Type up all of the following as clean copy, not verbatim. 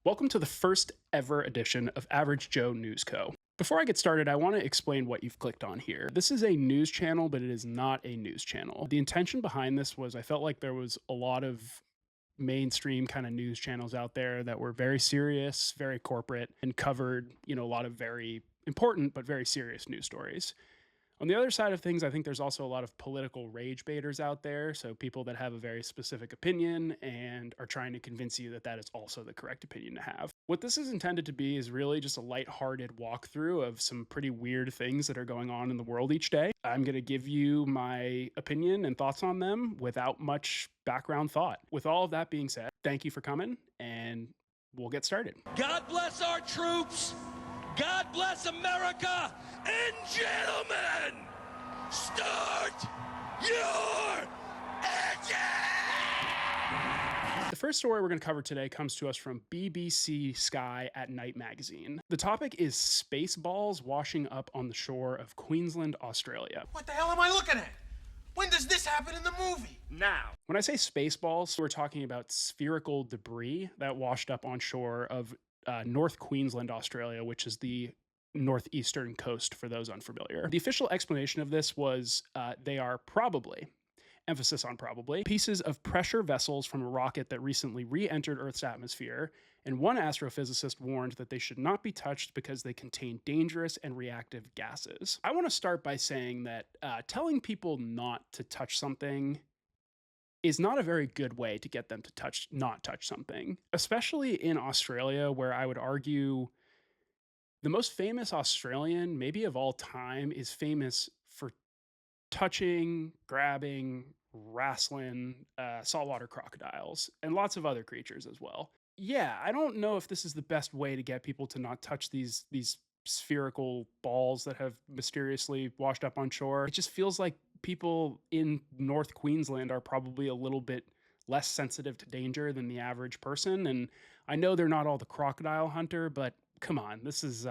Welcome to the first ever edition of Average Joe News Co. Before I get started, I want to explain what you've clicked on here. This is a news channel, but it is not a news channel. The intention behind this was I felt like there was a lot of mainstream kind of news channels out there that were very serious, very corporate, and covered, a lot of very important but very serious news stories. On the other side of things, I think there's also a lot of political rage baiters out there. So people that have a very specific opinion and are trying to convince you that that is also the correct opinion to have. What this is intended to be is really just a lighthearted walkthrough of some pretty weird things that are going on in the world each day. I'm going to give you my opinion and thoughts on them without much background thought. With all of that being said, thank you for coming and we'll get started. God bless our troops. God bless America. And gentlemen, start your engine! The first story we're going to cover today comes to us from BBC Sky at Night magazine. The topic is spaceballs washing up on the shore of Queensland, Australia. What the hell am I looking at? When does this happen in the movie? Now. When I say spaceballs, we're talking about spherical debris that washed up on shore of North Queensland, Australia, which is the northeastern coast for those unfamiliar. The official explanation of this was they are probably, emphasis on probably, pieces of pressure vessels from a rocket that recently re-entered Earth's atmosphere, and one astrophysicist warned that they should not be touched because they contain dangerous and reactive gases. I want to start by saying that telling people not to touch something is not a very good way to get them to not touch something, especially in Australia, where I would argue the most famous Australian, maybe of all time, is famous for touching, grabbing, wrestling saltwater crocodiles and lots of other creatures as well. Yeah, I don't know if this is the best way to get people to not touch these spherical balls that have mysteriously washed up on shore. It just feels like people in North Queensland are probably a little bit less sensitive to danger than the average person. And I know they're not all the crocodile hunter, but come on, this has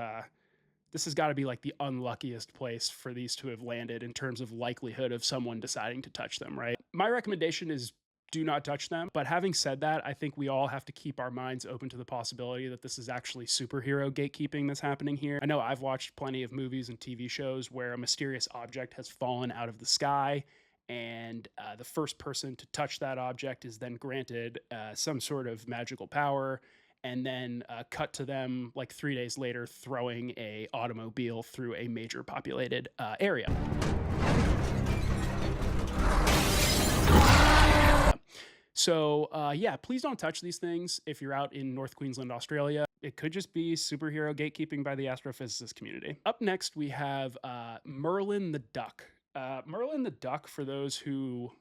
got to be like the unluckiest place for these to have landed in terms of likelihood of someone deciding to touch them, right? My recommendation is do not touch them. But having said that, I think we all have to keep our minds open to the possibility that this is actually superhero gatekeeping that's happening here. I know I've watched plenty of movies and TV shows where a mysterious object has fallen out of the sky, and the first person to touch that object is then granted some sort of magical power, and then cut to them like 3 days later throwing a automobile through a major populated area. So yeah, please don't touch these things if you're out in North Queensland, Australia. It could just be superhero gatekeeping by the astrophysicist community. Up next, we have Merlin the Duck. Merlin the Duck, for those who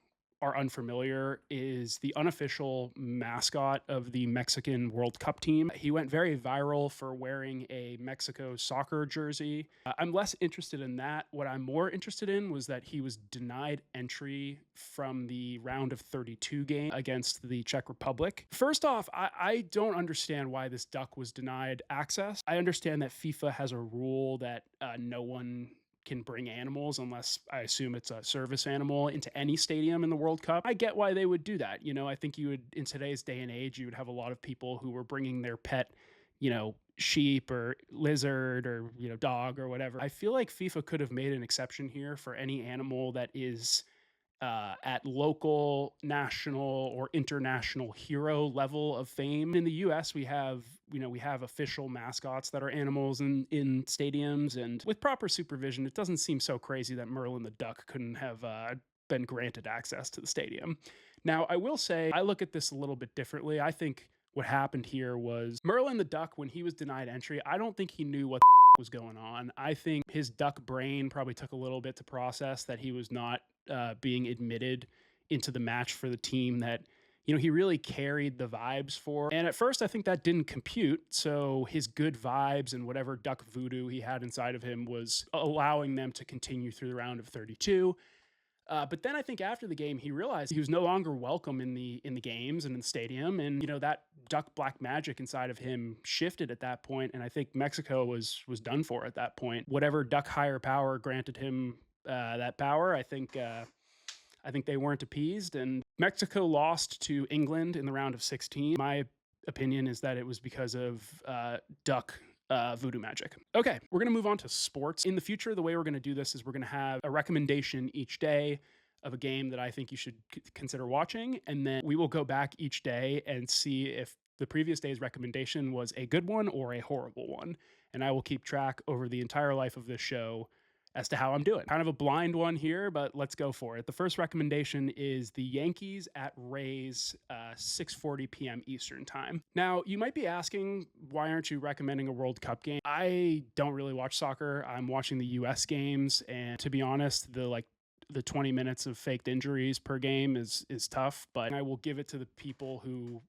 are unfamiliar, is the unofficial mascot of the Mexican World Cup team. He went very viral for wearing a Mexico soccer jersey. I'm less interested in that. What I'm more interested in was that he was denied entry from the round of 32 game against the Czech Republic. First off, I don't understand why this duck was denied access. I understand that FIFA has a rule that no one can bring animals unless, I assume it's a service animal, into any stadium in the World Cup. I get why they would do that. I think you would, in today's day and age, you would have a lot of people who were bringing their pet, sheep or lizard or, dog or whatever. I feel like FIFA could have made an exception here for any animal that is at local, national, or international hero level of fame. In the US, we have official mascots that are animals in stadiums, and with proper supervision, it doesn't seem so crazy that Merlin the Duck couldn't have been granted access to the stadium. Now, I will say, I look at this a little bit differently. I think what happened here was Merlin the Duck, when he was denied entry, I don't think he knew what was going on. I think his duck brain probably took a little bit to process that he was not being admitted into the match for the team that he really carried the vibes for. And at first, I think that didn't compute. So his good vibes and whatever duck voodoo he had inside of him was allowing them to continue through the round of 32. But then I think after the game, he realized he was no longer welcome in the games and in the stadium. And, that duck black magic inside of him shifted at that point. And I think Mexico was done for at that point. Whatever duck higher power granted him that power, I think they weren't appeased. And Mexico lost to England in the round of 16. My opinion is that it was because of duck voodoo magic. Okay, we're going to move on to sports. In the future, the way we're going to do this is we're going to have a recommendation each day of a game that I think you should consider watching. And then we will go back each day and see if the previous day's recommendation was a good one or a horrible one. And I will keep track over the entire life of this show as to how I'm doing. Kind of a blind one here, but let's go for it. The first recommendation is the Yankees at Rays, 6:40 p.m. Eastern time. Now, you might be asking, why aren't you recommending a World Cup game? I don't really watch soccer. I'm watching the U.S. games, and to be honest, the 20 minutes of faked injuries per game is tough, but I will give it to the people who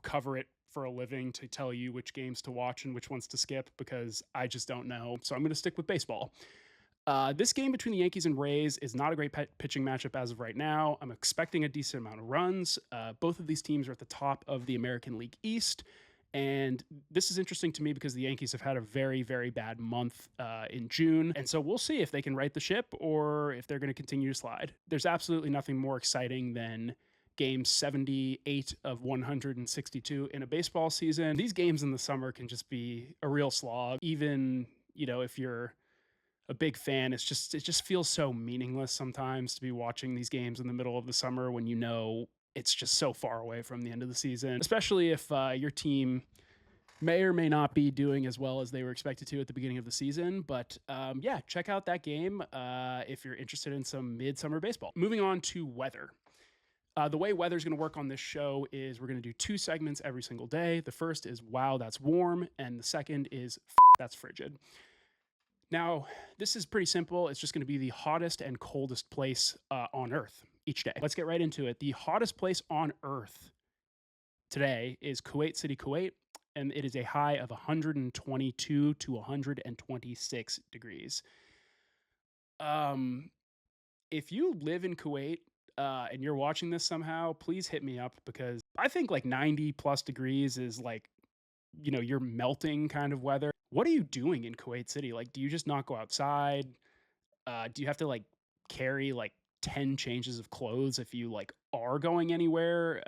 cover it for a living to tell you which games to watch and which ones to skip, because I just don't know. So I'm going to stick with baseball. This game between the Yankees and Rays is not a great pitching matchup as of right now. I'm expecting a decent amount of runs. Both of these teams are at the top of the American League East. And this is interesting to me because the Yankees have had a very, very bad month in June. And so we'll see if they can right the ship or if they're going to continue to slide. There's absolutely nothing more exciting than game 78 of 162 in a baseball season. These games in the summer can just be a real slog. Even, if you're a big fan, it just feels so meaningless sometimes to be watching these games in the middle of the summer when it's just so far away from the end of the season, especially if your team may or may not be doing as well as they were expected to at the beginning of the season. But yeah, check out that game if you're interested in some midsummer baseball. Moving on to weather. The way weather's going to work on this show is we're going to do 2 segments every single day. The first is Wow, That's Warm, and the second is That's Frigid. Now, this is pretty simple. It's just going to be the hottest and coldest place on Earth each day. Let's get right into it. The hottest place on Earth today is Kuwait City, Kuwait, and it is a high of 122 to 126 degrees. If you live in Kuwait and you're watching this somehow, please hit me up, because I think like 90 plus degrees is like, you're melting kind of weather. What are you doing in Kuwait City? Like, do you just not go outside? Do you have to carry 10 changes of clothes if you are going anywhere?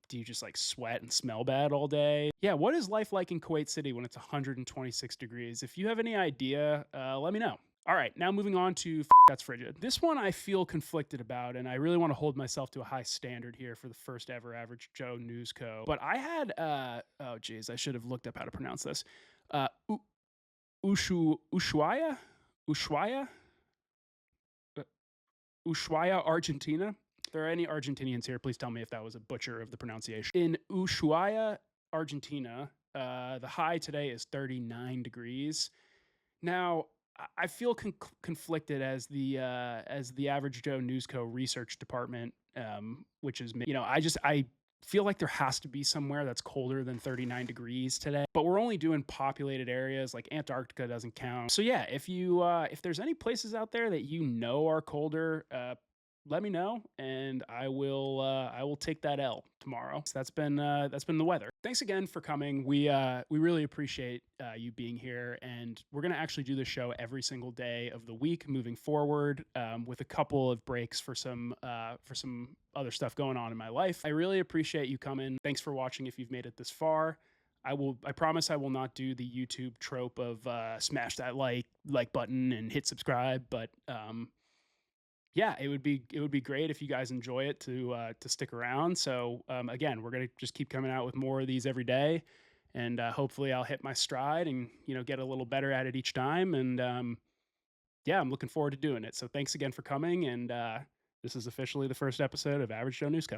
Do you just sweat and smell bad all day? Yeah, what is life like in Kuwait City when it's 126 degrees? If you have any idea, let me know. All right, now moving on to That's Frigid. This one I feel conflicted about, and I really want to hold myself to a high standard here for the first ever Average Joe News Co. But I had, oh geez, I should have looked up how to pronounce this. Ushuaia? Ushuaia? Ushuaia, Argentina. If there are any Argentinians here, please tell me if that was a butcher of the pronunciation. In Ushuaia, Argentina, the high today is 39 degrees. Now, I feel conflicted as the Average Joe News Co. research department, which is, I feel like there has to be somewhere that's colder than 39 degrees today, but we're only doing populated areas. Like Antarctica doesn't count. So yeah, if there's any places out there that are colder, let me know, and I will take that L tomorrow. So that's been the weather. Thanks again for coming. We really appreciate you being here, and we're gonna actually do this show every single day of the week moving forward, with a couple of breaks for some other stuff going on in my life. I really appreciate you coming. Thanks for watching if you've made it this far. I promise I will not do the YouTube trope of smash that like button and hit subscribe, but yeah, it would be great if you guys enjoy it to stick around. So again, we're gonna just keep coming out with more of these every day, and hopefully I'll hit my stride and get a little better at it each time. And yeah, I'm looking forward to doing it. So thanks again for coming, and this is officially the first episode of Average Joe News Co.